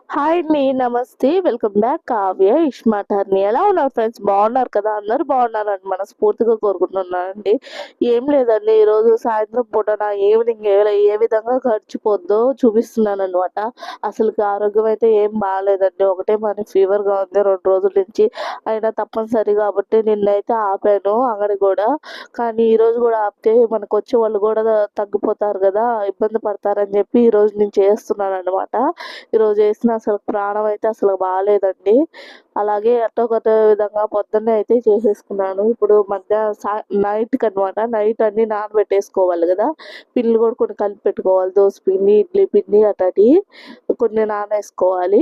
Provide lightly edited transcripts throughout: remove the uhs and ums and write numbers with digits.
Hi అండి. నమస్తే. Welcome back Kavya ఇష్మాటర్ని. ఎలా ఉన్నారు ఫ్రెండ్స్? బాగున్నారు కదా? అందరూ బాగున్నారని మనస్ఫూర్తిగా కోరుకుంటున్నానండి. ఏం లేదండి, ఈరోజు సాయంత్రం పూట నా ఈవినింగ్ ఏ విధంగా గడిచిపోద్దో చూపిస్తున్నాననమాట. అసలుకి ఆరోగ్యం అయితే ఏం బాగాలేదండి. ఒకటే మరి ఫీవర్‌గా ఉంది 2 రోజుల నుంచి. అయినా తప్పనిసరి కాబట్టి నిన్నైతే ఆపాను అంగడి గూడా. కానీ ఈరోజు గూడా ఆపితే మనకొచ్చే వాళ్ళు గూడా తగ్గిపోతారు గదా! ఇబ్బంది పడతారని జెప్పి ఈరోజు నేను చేస్తున్నాననమాట. ఈరోజు చేసిన అసలు ప్రాణం అయితే అసలు బాలేదండి. అలాగే ఎట్టోకట్ట విధంగా పొద్దున్నే అయితే చేసేసుకున్నాను. ఇప్పుడు నైట్‌కనమాట. నైట్ అన్నీ నానబెట్టేసుకోవాలి గదా! పిండిలు కూడా కొన్ని కలిపి పెట్టుకోవాలి. దోస పిండి, ఇడ్లీ పిండి అట్లాంటియి కొన్ని నానేసుకోవాలి.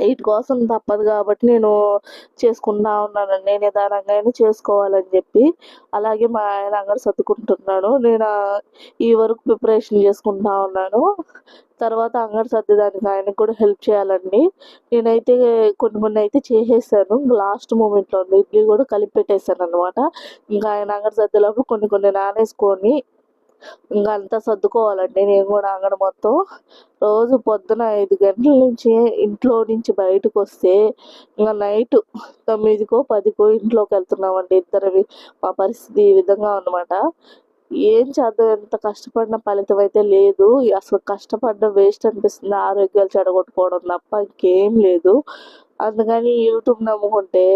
ఈటి కోసం తప్పదు కాబట్టి నేను చేసుకుంటా ఉన్నానండి. నిదానంగా అయినా చేసుకోవాలని చెప్పి. అలాగే మా ఆయన అంగడి సర్దుకుంటున్నాడు. నేను ఈ వర్క్ ప్రిపరేషన్ చేసుకుంటా ఉన్నాను. తర్వాత అంగడి సర్దేదానికి ఆయనకు కూడా హెల్ప్ చేయాలండి. నేనైతే కొన్ని కొన్ని అయితే చేసేసాను. లాస్ట్ మూమెంట్‌లో ఉంది. ఇడ్లీ కూడా కలిపి పెట్టేసాననమాట. ఇంకా ఆయన అంగడి సర్దేలోపు కొన్ని కొన్ని నానేసుకొని ఇంక అంతా సర్దుకోవాలండి నేను కూడా అంగడి మొత్తం. రోజు పొద్దున 5 గంటల నుంచి ఇంట్లో నుంచి బయటకొస్తే ఇంక నైట్ 9కో, 10కో ఇంట్లోకెళ్తున్నామండి ఇద్దరవి. మా పరిస్థితి ఈ విధంగా అనమాట. ఏం చేద్దాం, ఎంత కష్టపడిన ఫలితం అయితే లేదు. అసలు కష్టపడడం వేస్ట్ అనిపిస్తుంది. ఆరోగ్యాలు చెడగొట్టుకోవడం తప్ప ఇంకేం లేదు. అందుకని యూట్యూబ్ నమ్ముకుంటే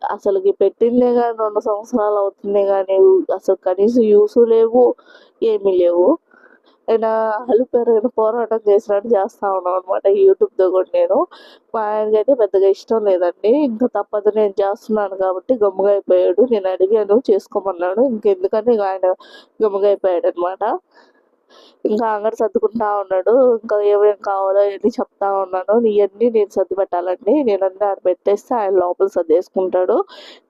అసలుకి పెట్టిందే గాని 2 సంవత్సరాలు అవుతుందే గాని అసలు కనీసం యూసు లేవు, ఏమీ లేవు. ఆయన అలుపెరగని పోరాటం చేసినట్టు చేస్తా ఉన్నామనమాట యూట్యూబ్‌తో కూడా నేను. మా ఆయనకైతే పెద్దగా ఇష్టం లేదండి. ఇంక తప్పదు నేను చేస్తున్నాను కాబట్టి గమ్ముగా అయిపోయాడు. నేను అడిగాను చేసుకోమన్నాడు. ఇంకెందుకని ఇక ఆయన గమ్ముగా అయిపోయాడనమాట. ఇంకా అంగడి సర్దుకుంటా ఉన్నాడు. ఇంకా ఏమేం కావాలో అయన్నీ చెప్తా ఉన్నాను. ఇయన్నీ నేను సర్ది పెట్టాలండి. నేనన్నీ ఆడ పెట్టేస్తే ఆయన లోపల సర్దేసుకుంటాడు.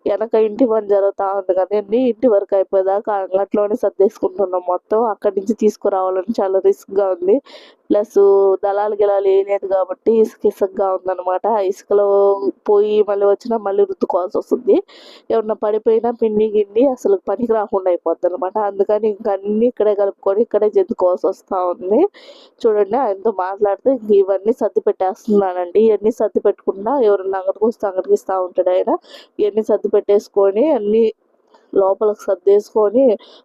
ఎనక ఇంటి పని జరుగుతా ఉంది కదండీ! ఇంటి వర్క్ అయిపోయేదాకా అంగట్లోనే సర్దేసుకుంటున్నాం మొత్తం. అక్కడి నుంచి తీసుకురావాలని చాలా రిస్క్‌గా ఉంది. ప్లస్సు దళాలు గిలాలు ఏయలేదు కాబట్టి ఇసుక ఇసుకగా ఉందనమాట. ఆ ఇసుకలో పోయి మళ్ళీ వచ్చినా మళ్ళీ రుద్దుకోవాల్సొస్తుంది. ఏమన్నా పడిపోయినా పిండి గిండి అసలు పనికి రాకుండా అయిపోద్దనమాట. అందుకని ఇంక అన్నీ ఇక్కడే కలుపుకొని ఇక్కడే జెత్తుకోవాల్సొస్తా ఉంది. చూడండి ఆయనతో మాట్లాడితే ఇంక ఇవన్నీ సర్ది పెట్టేస్తున్నానండి. ఇయన్నీ సర్ది పెట్టుకున్నా ఎవరన్నా అంగడికొస్తే అంగడికి ఇస్తా ఉంటాడు ఆయన. ఇయన్నీ సర్ది పెట్టేసుకొని అన్నీ లోపలికి సర్దేసుకొని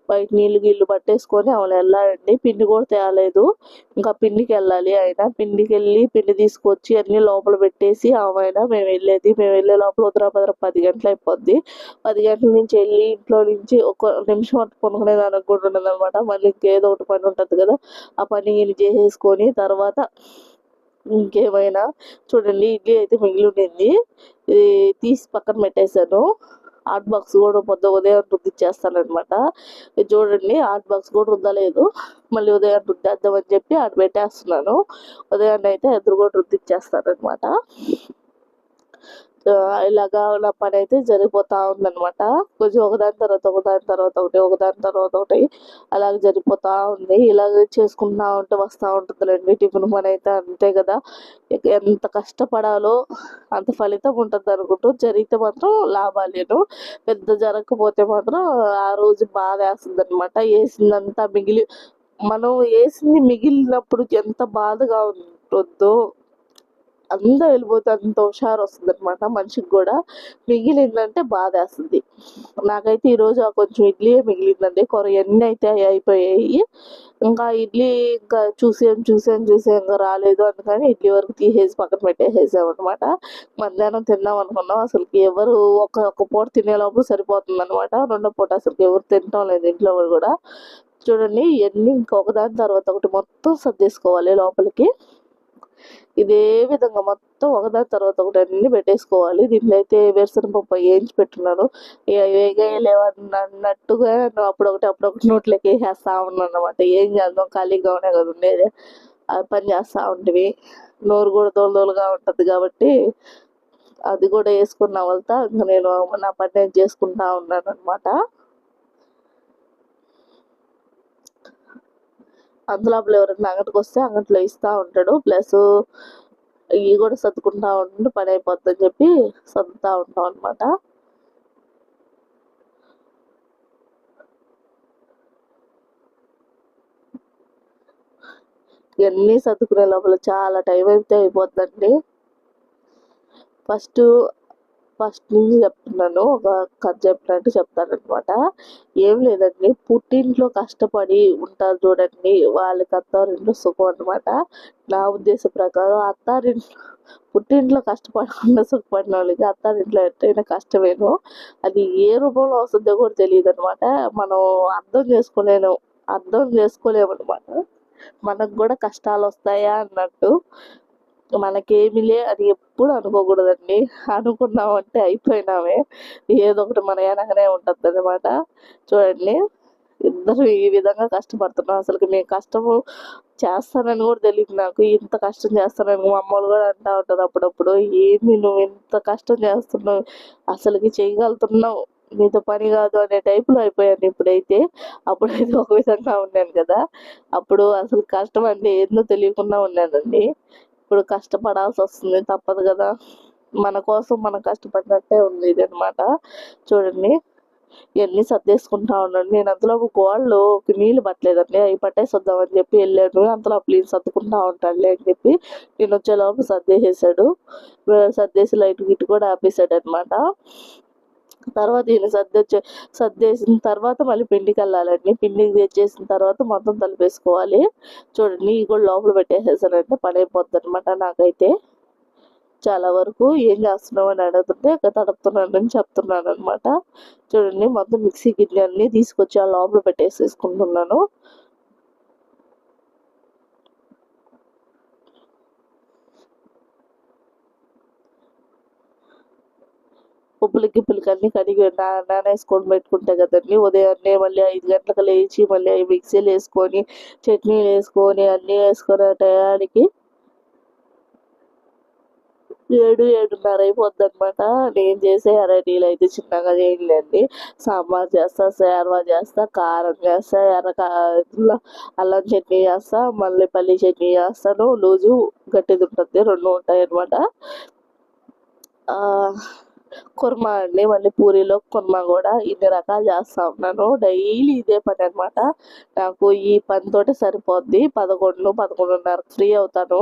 బయట నీళ్ళు గీళ్ళు పట్టేసుకొని ఆమెను వెళ్ళాలండి. పిండి కూడా తేలేదు. ఇంకా పిండికెళ్ళాలి ఆయన. పిండికెళ్ళి పిండి తీసుకొచ్చి అన్నీ లోపల పెట్టేసి ఆమెన మేము వెళ్ళేది. మేము వెళ్ళే లోపల ఉదరాభద్ర 10 గంటలు అయిపోద్ది. 10 గంటల నుంచి వెళ్ళి ఇంట్లో నుంచి ఒక నిమిషం అట్ట పనుకునేదానికి కూడా ఉండదనమాట. మళ్ళీ ఇంకేదో ఒకటి పని ఉంటుంది కదా! ఆ పని గిని చేసేసుకొని తర్వాత ఇంకేమైనా చూడండి ఇడ్లీ అయితే మిగిలి ఉండింది. ఇది తీసి పక్కన పెట్టేశాను. హాట్ బాక్స్ కూడా ఉదయం రుద్దిచ్చేస్తాననమాట. ఇది చూడండి హాట్ బాక్స్ కూడా రుద్దలేదు. మళ్ళీ ఉదయం రుద్దేద్దామని చెప్పి ఆడ పెట్టేస్తున్నాను. ఉదయాన్నే అయితే ఎదురుగూడ రుద్దిచ్చేస్తాననమాట. ఇలాగా నా పనైతే జరిగిపోతా ఉందనమాట. కొంచెం ఒకదాని తర్వాత ఒకదాని తర్వాత ఒకటి, ఒకదాని తర్వాత ఒకటి అలాగ జరిగిపోతా ఉంది. ఇలాగ చేసుకుంటా ఉంటే వస్తా ఉంటుందిలేండి టిఫిన్ పనైతే అంతే కదా! ఎంత కష్టపడాలో అంత ఫలితం ఉంటదనుకుంటూ జరిగితే మాత్రం లాభాలేను. పెద్ద జరగకపోతే మాత్రం ఆ రోజు బాధేస్తదనమాట. ఏసిందంతా మనం ఏసింది మిగిలినప్పుడు ఎంత బాధగా ఉంటుందో అంతా వెళ్ళిపోతే అంత హుషారొస్తదనమాట మనిషికి గూడా. మిగిలిందంటే బాధేస్తది. నాకైతే ఈరోజు ఆ కొంచెం ఇడ్లీయే మిగిలిందండి. కొరియన్నీ అయితే అయిపోయాయి. ఇంకా ఇడ్లీ ఇంకా చూసి ఇంక రాలేదు అందుకని ఇడ్లీ వరకు తీసేసి పక్కన పెట్టేసేసామనమాట. మధ్యాహ్నం తిందామనుకున్నాం. అసలుకి ఎవరు ఒక పూట తినే లోపల సరిపోతుందనమాట. రెండో పూట అసలుకి ఎవరు తినటం లేదు ఇంట్లో వాళ్ళు గూడా. చూడండి ఇయన్నీ ఇంక ఒకదాని తర్వాత ఒకటి మొత్తం సర్దేసుకోవాలి లోపలికి. ఇదే విధంగా మొత్తం ఒకదాని తర్వాత ఒకటి అన్నీ పెట్టేసుకోవాలి. దీంట్లో అయితే వేరుశనగపప్పు ఏంచి పెట్టున్నాను. ఇక వేగాయలేవన్నట్టుగా అప్పుడొకటి నోట్లోకి వేసేస్తా ఉన్నానన్నమాట. ఏం చేద్దాం ఖాళీగానే కదా ఉండేది. ఆ పని చేస్తా ఉంటివి. నోరు కూడా దూలదూలగా ఉంటుంది కాబట్టి అది కూడా వేసుకున్న వలత ఇంక నేను నా పని నేను చేసుకుంటా ఉన్నానన్నమాట. అందులోపల ఎవరైనా అంగడికొస్తే అంగట్లో ఇస్తా ఉంటాడు. ప్లస్ ఇవి కూడా సర్దుకుంటా ఉంటే పని అయిపోద్దని చెప్పి సర్దుతా ఉంటాం అనమాట. ఇవన్నీ సర్దుకునే లోపల చాలా టైం అయితే అయిపోద్దండి. ఫస్ట్ నుంచి చెప్తున్నాను, ఒక కథ చెప్పినట్టు చెప్తానమాట. ఏం లేదండి, పుట్టింట్లో కష్టపడి ఉంటారు చూడండి, వాళ్ళకి అత్తారింట్లో సుఖం అనమాట. నా ఉద్దేశ ప్రకారం పుట్టింట్లో కష్టపడకుండా సుఖపడిన వాళ్ళకి అత్తారింట్లో ఎట్టయినా కష్టమేనో, అది ఏ రూపంలో వస్తుందో కూడా తెలియదు అనమాట. మనం అర్థం చేసుకోలేము అనమాట. మనకు కూడా కష్టాలు వస్తాయా అన్నట్టు. మనకేమిలే అని ఎప్పుడు అనుకోకూడదండి. అనుకున్నామంటే అయిపోయినామే, ఏదో ఒకటి మన వెనకనే ఉంటుంది అనమాట. చూడండి, ఇద్దరు ఈ విధంగా కష్టపడుతున్నాం. అసలుకి మేము కష్టము చేస్తానని కూడా తెలియదు నాకు. ఇంత కష్టం చేస్తానని మా అమ్మలు కూడా అంటూ ఉంటారు అప్పుడప్పుడు, ఏంది నువ్వు ఇంత కష్టం చేస్తున్నావు, అసలుకి చేయగలుగుతున్నావు, నీతో పని కాదు అనే టైపులో అయిపోయాను ఇప్పుడైతే. అప్పుడైతే ఒక విధంగా ఉన్నాను కదా, అప్పుడు అసలు కష్టం అంటే ఏందో తెలియకుండా ఉన్నానండి. ఇప్పుడు కష్టపడాల్సి వస్తుంది, తప్పదు కదా. మన కోసం మనం కష్టపడినట్టే ఉంది ఇది అనమాట. చూడండి, ఇవన్నీ సర్దేసుకుంటా ఉన్నాను. నేను అంతలో గోళ్ళు నీళ్ళు పట్టలేదండి, అవి పట్టేసి వద్దామని చెప్పి వెళ్ళాను. అంతలో ప్లీజ్ సర్దుకుంటా ఉంటాడులే అని చెప్పి నేను వచ్చేలోపు సర్దేసేసాడు. సర్దేసి లైట్ గిట్ కూడా ఆపేసాడు అనమాట. తర్వాత ఈయన సర్దేసిన తర్వాత మళ్ళీ పిండికి వెళ్ళాలండి. పిండికి తెచ్చేసిన తర్వాత మొత్తం తలిపేసుకోవాలి. చూడండి, ఇవి కూడా లోపల పెట్టేసేసానంటే పని అయిపోద్ది అనమాట. నాకైతే చాలా వరకు ఏం చేస్తున్నావు అని అడుగుతుంటే తడుపుతున్నానని చెప్తున్నాను అనమాట. చూడండి, మొత్తం మిక్సీ గిన్నె అన్నీ తీసుకొచ్చి ఆ లోపల పెట్టేసేసుకుంటున్నాను. ఉప్పులకి అన్నీ కడిగి నానేసుకొని పెట్టుకుంటే కదండి, ఉదయాన్నే మళ్ళీ 5 గంటలకు లేచి మళ్ళీ అవి మిక్సీలు వేసుకొని చట్నీలు వేసుకొని అన్నీ వేసుకొని టయానికి 7:30 అయిపోద్ది అనమాట. నేను చేసే వెరైటీలు అయితే చిన్నగా చేయలేండి. సాంబార్ చేస్తా, సేర్వా చేస్తా, కారం చేస్తా, అల్లం చట్నీ చేస్తా, మళ్ళీ పల్లి చట్నీ చేస్తాను. లూజు గట్టిది ఉంటుంది, 2 ఉంటాయి అనమాట. కుర్మా అండి, మళ్ళీ పూరీలో కుర్మా కూడా ఇన్ని రకాలు చేస్తూ ఉన్నాను. డైలీ ఇదే పని అనమాట. నాకు ఈ పనితోటి సరిపోద్ది. 11:30 ఫ్రీ అవుతాను.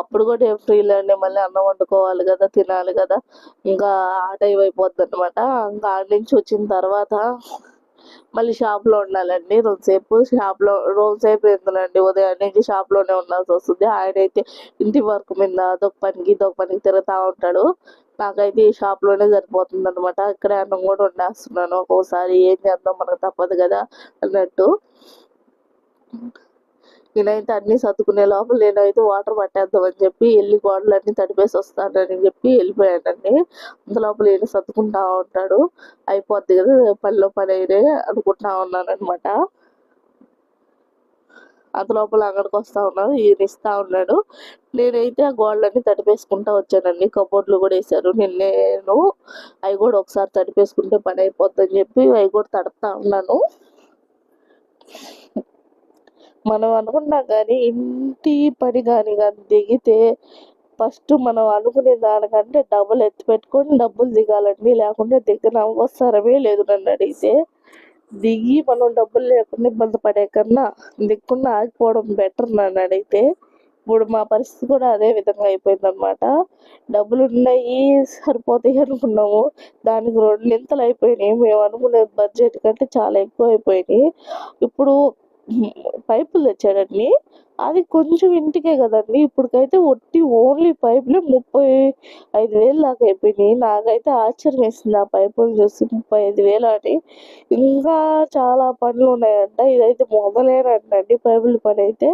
అప్పుడు కూడా ఏం ఫ్రీ లేండి, మళ్ళీ అన్నం వండుకోవాలి కదా, తినాలి కదా, ఇంకా ఆ టైం అయిపోద్ది అనమాట. ఇంకా ఆడ నుంచి వచ్చిన తర్వాత మళ్ళీ షాప్లో ఉండాలండి రోజుసేపు ఎందులండి, ఉదయం నుంచి షాప్లోనే ఉండాల్సి వస్తుంది. ఆయన అయితే ఇంటి వర్క్ మీద అదొక పనికి తిరుగుతూ ఉంటాడు. నాకైతే ఈ షాప్లోనే సరిపోతుంది అనమాట. ఇక్కడే అన్నం కూడా వండేస్తున్నాను ఒక్కోసారి. ఏం చేద్దాం, మనకు తప్పదు కదా అన్నట్టు. నేనైతే అన్నీ సర్దుకునే లోపల నేనైతే వాటర్ పట్టేద్దామని చెప్పి వెళ్ళి గోడలన్నీ తడిపేసి వస్తానని చెప్పి వెళ్ళిపోయానండి. అంతలోపల ఈయన సర్దుకుంటా ఉంటాడు. అయిపోద్ది కదా, పనిలో పని అయినే అనుకుంటా ఉన్నాను అనమాట. అంతలోపల అంగడికి వస్తూ ఉన్నాను, ఈయన ఇస్తూ ఉన్నాడు. నేనైతే ఆ గోడలన్నీ తడిపేసుకుంటా వచ్చానండి. కబోర్డ్లు కూడా వేసారు. నేను అవి కూడా ఒకసారి తడిపేసుకుంటే పని అయిపోద్దని చెప్పి అవి కూడా తడుపుతా ఉన్నాను. మనం అనుకున్నా కానీ ఇంటి పని కానీ దిగితే ఫస్ట్ మనం అనుకునే దానికంటే డబ్బులు ఎత్తి పెట్టుకొని డబ్బులు దిగాలండి, లేకుంటే దిగిన అవసరమే లేదు. నన్ను అడిగితే దిగి మనం డబ్బులు లేకుండా ఇబ్బంది పడే కన్నా దిగకుండా ఆగిపోవడం బెటర్ నన్ను అడిగితే. ఇప్పుడు మా పరిస్థితి కూడా అదే విధంగా అయిపోయింది అనమాట. డబ్బులు ఉన్నాయి, సరిపోతాయి అనుకున్నాము, దానికి 2 అయిపోయినాయి. మేము అనుకునే బడ్జెట్ కంటే చాలా ఎక్కువ అయిపోయినాయి. ఇప్పుడు పైపులు తెచ్చాడండి, అది కొంచెం ఇంటికే కదండి. ఇప్పటికైతే ఓన్లీ పైపులే 35,000 దాకా అయిపోయినాయి. నాకైతే ఆశ్చర్యం వేసింది ఆ పైపులు చూసి, 35,000 అని. ఇంకా చాలా పనులు ఉన్నాయంట. ఇదైతే మొదలేనంటండి పైపుల పని అయితే.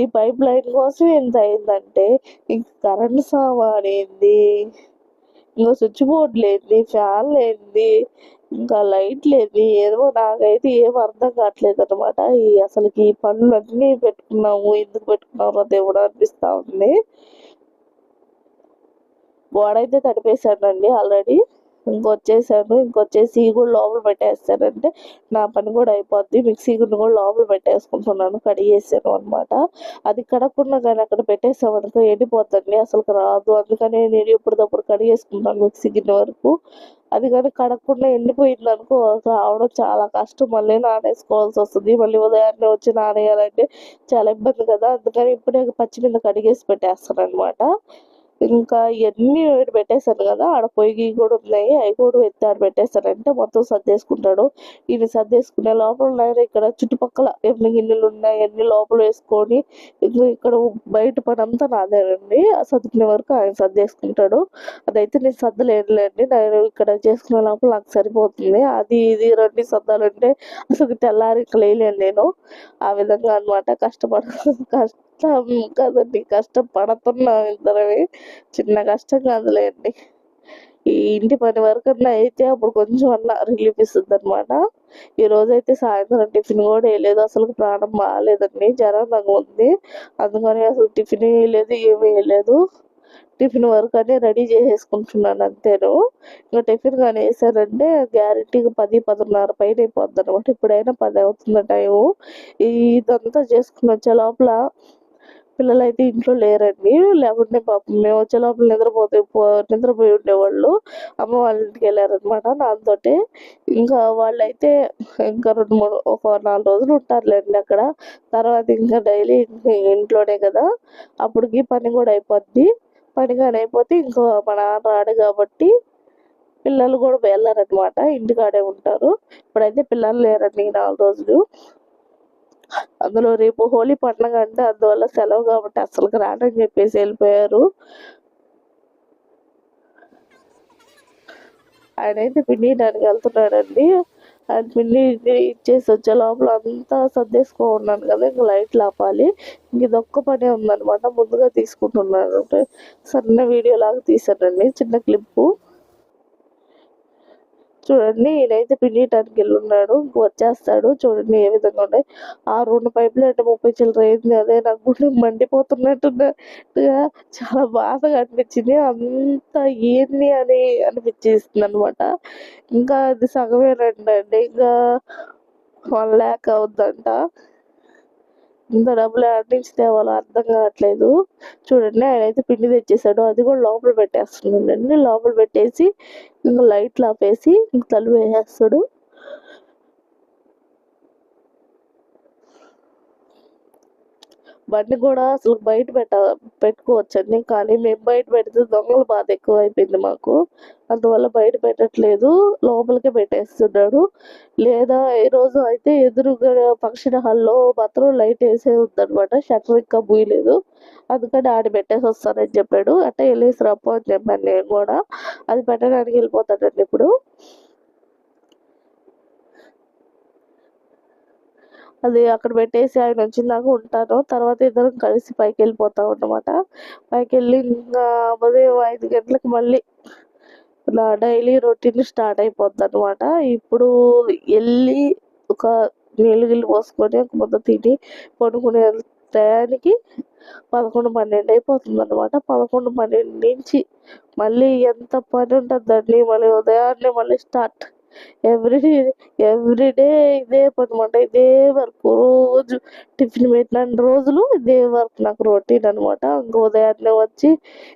ఈ పైప్ లైన్ కోసం ఎంత అయిందంటే, ఇంక కరెంట్ సామాన్ ఏంది, ఇంకా స్విచ్ బోర్డులు ఏంది, ఫ్యాన్లు ఏంది, ఇంకా లైట్లు ఏంది, ఏదో నాకైతే ఏం అర్థం కావట్లేదు అనమాట. అసలుకి ఈ పనులన్నీ పెట్టుకున్నాము, ఎందుకు పెట్టుకున్నామో దేవుడు అనిపిస్తూ ఉంది. గోడ అయితే తడిపేశానండి ఆల్రెడీ. ఇంకొచ్చేసి ఇవి కూడా లోపల పెట్టేస్తానంటే నా పని కూడా అయిపోద్ది. మిక్సీ గిన్నె కూడా లోపల పెట్టేసుకుంటున్నాను, కడిగేసాను అనమాట. అది కడగకుండా కానీ అక్కడ పెట్టేసామనుకో ఎండిపోద్దండి, అసలు రాదు. అందుకనే నేను ఎప్పటికప్పుడు కడిగేసుకుంటాను మిక్సీ గిన్నె వరకు. అది కానీ కడగకుండా ఎండిపోయింది అనుకో రావడం చాలా కష్టం, మళ్ళీ నానేసుకోవాల్సి వస్తుంది. మళ్ళీ ఉదయాన్నే వచ్చి నానేయాలంటే చాలా ఇబ్బంది కదా. అందుకని ఇప్పుడే పచ్చి మీద కడిగేసి పెట్టేస్తాను అనమాట. ఇంకా ఇవన్నీ పెట్టేశాను కదా, ఆడ పొయ్యి కూడా ఉన్నాయి, అవి కూడా ఎత్తి ఆడ పెట్టేస్తానంటే మొత్తం సర్దేసుకుంటాడు. ఇవి సర్దేసుకునే లోపల నేను ఇక్కడ చుట్టుపక్కల ఎన్ని గిన్నెలు ఉన్నాయి అన్ని లోపల వేసుకొని ఇక్కడ బయట పని అంతా నాదేనండి. ఆ సర్దుకునే వరకు ఆయన సర్దేసుకుంటాడు. అదైతే నేను సర్దలేనులేండి, నేను ఇక్కడ చేసుకునే లోపల నాకు సరిపోతుంది. అది ఇది రెండు సర్దాలంటే అసలు తెల్లారి లేలేను నేను. ఆ విధంగా అనమాట. కష్టం కదండి, కష్టపడుతున్నాం ఇద్దరమే, చిన్న కష్టం కాదులేండి. ఈ ఇంటి పని వరకన్నా అయితే అప్పుడు కొంచెం అన్నా రిలీఫ్ ఇస్తుంది అనమాట. ఈ రోజైతే సాయంత్రం టిఫిన్ కూడా వేయలేదు, అసలు ప్రాణం బాగాలేదండి, జ్వరం నాకు ఉంది. అందుకని అసలు టిఫిన్ వేయలేదు, ఏమీ వేయలేదు. టిఫిన్ వరకు అని రెడీ చేసేసుకుంటున్నాను అంతేను. ఇంకా టిఫిన్ కానీ వేసారంటే గ్యారెంటీగా 10-10:30 పైన అయిపోద్ది అనమాట. ఇప్పుడైనా 10 అవుతుంది టైము. ఇదంతా చేసుకుని వచ్చే లోపల పిల్లలు అయితే ఇంట్లో లేరండి, లేకుంటే పాపం మేము వచ్చే లోపల నిద్రపోయి ఉండేవాళ్ళు. అమ్మ వాళ్ళ ఇంటికి వెళ్ళారనమాట నాతోటి. ఇంకా వాళ్ళైతే ఇంకా 4 రోజులు ఉంటారులేండి అక్కడ. తర్వాత ఇంకా డైలీ ఇంట్లోనే కదా, అప్పటికి పని కూడా అయిపోద్ది. పని కానీ అయిపోతే ఇంకో మా నాన్న రాడు కాబట్టి పిల్లలు కూడా వెళ్ళారనమాట, ఇంటికాడే ఉంటారు. ఇప్పుడైతే పిల్లలు లేరండి 4 రోజులు. అందులో రేపు హోలీ పండుగ అంటే అందువల్ల సెలవు కాబట్టి అసలు రానని చెప్పేసి వెళ్ళిపోయారు. ఆయనైతే పిండి దానికి వెళ్తున్నాడండి. ఆయన పిండి ఇచ్చేసి వచ్చే లోపల అంతా సర్దేసుకోన్నాను కదా, ఇంకా లైట్లు ఆపాలి. ఇంక ఇదొక్క పనే ఉందనమాట. ముందుగా తీసుకుంటున్నాను, సన్న వీడియో లాగా తీసానండి, చిన్న క్లిప్పు. చూడండి ఈయనైతే పిండియటానికి వెళ్ళున్నాడు, ఇంక వచ్చేస్తాడు. చూడండి ఏ విధంగా ఉన్నాయి ఆ 2 పైపులు అంటే 30 చిల్లర అయింది. అదే నాకు గుండె మండిపోతున్నట్టుగా చాలా బాధగా అనిపించింది. అంత ఏంది అని అనిపించేస్తుంది అనమాట. ఇంకా అది సగమేనండి, ఇంకా 1 lakh అవుద్దంట. ఇంత డబ్బులు ఎక్కడి నుంచి తేవాలో అర్థం కావట్లేదు. చూడండి ఆయన అయితే పిండి తెచ్చేసాడు, అది కూడా లోపల పెట్టేస్తున్నాడండి. లోపల పెట్టేసి ఇంకా లైట్లు ఆపేసి ఇంక తలుపు వేసేస్తాడు. బండి కూడా అసలు బయట పెట్టుకోవచ్చండి, కానీ మేము బయట పెడితే దొంగల బాధ ఎక్కువ అయిపోయింది మాకు. అందువల్ల బయట పెట్టట్లేదు, లోపలికే పెట్టేస్తున్నాడు. లేదా ఈ రోజు అయితే ఎదురుగా ఫంక్షన్ హాల్లో మాత్రం లైట్ వేసే ఉందనమాట, షట్టర్ ఇంకా బూయలేదు. అందుకని ఆడ పెట్టేసి వస్తానని చెప్పాడు. అట్టే వెళ్ళేసి రప్పు అని చెప్పాను నేను కూడా. అది పెట్టడానికి వెళ్ళిపోతాడండి ఇప్పుడు. అది అక్కడ పెట్టేసి ఆయన వచ్చిందాకా ఉంటాను. తర్వాత ఇద్దరం కలిసి పైకి వెళ్ళిపోతాం అన్నమాట. పైకి వెళ్ళి ఇంకా ఉదయం 5 గంటలకు మళ్ళీ నా డైలీ రొటీన్ స్టార్ట్ అయిపోద్ది అనమాట. ఇప్పుడు వెళ్ళి ఒక నీళ్ళు పోసుకొని ఒక ముద్ద తిని పడుకునే టయానికి 11-12 అయిపోతుంది అనమాట. 11-12 నుంచి మళ్ళీ ఎంత పని ఉంటుందండి. మళ్ళీ ఉదయాన్నే మళ్ళీ స్టార్ట్. ఎవ్రీడే ఇదే పని అనమాట, ఇదే వర్క్. రోజు టిఫిన్ పెట్టిన రోజులు ఇదే వర్క్ నాకు రొటీన్ అనమాట. ఇంకా ఉదయాన్నే వచ్చి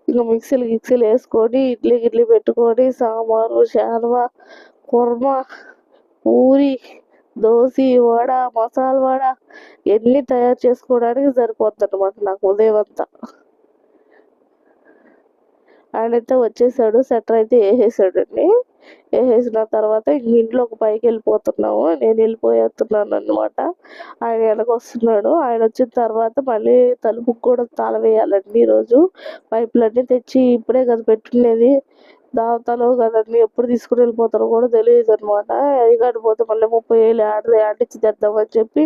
ఇంకా మిక్సీలు వేసుకొని ఇడ్లీ పెట్టుకొని సాంబారు, శానవ, కుర్మా, పూరి, దోశ, వడ, మసాలా వడ ఎన్ని తయారు చేసుకోవడానికి సరిపోద్ది అనమాట నాకు ఉదయం అంతా. ఆయనైతే వచ్చేసాడు, సెటర్ అయితే వేసేసాడండి. వేసేసిన తర్వాత ఇంట్లోకి పైకి వెళ్ళిపోతున్నాము, నేను వెళ్ళిపోతున్నాను అనమాట. ఆయన వెనకొస్తున్నాడు. ఆయన వచ్చిన తర్వాత మళ్ళీ తలుపుకి కూడా తాళం వేయాలండి. ఈరోజు పైపులన్నీ తెచ్చి ఇప్పుడే కదా పెట్టుకునేది, దావతాలో కదండి, ఎప్పుడు తీసుకుని వెళ్ళిపోతారో కూడా తెలియదు అనమాట. అది పోతే మళ్ళీ 30,000 ఆడిచ్చి తెద్దామని చెప్పి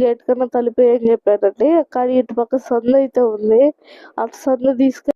గేట్ కన్నా తలిపే అని చెప్పానండి. కానీ ఇటు పక్క సందు అయితే ఉంది, అటు సందు తీసుకు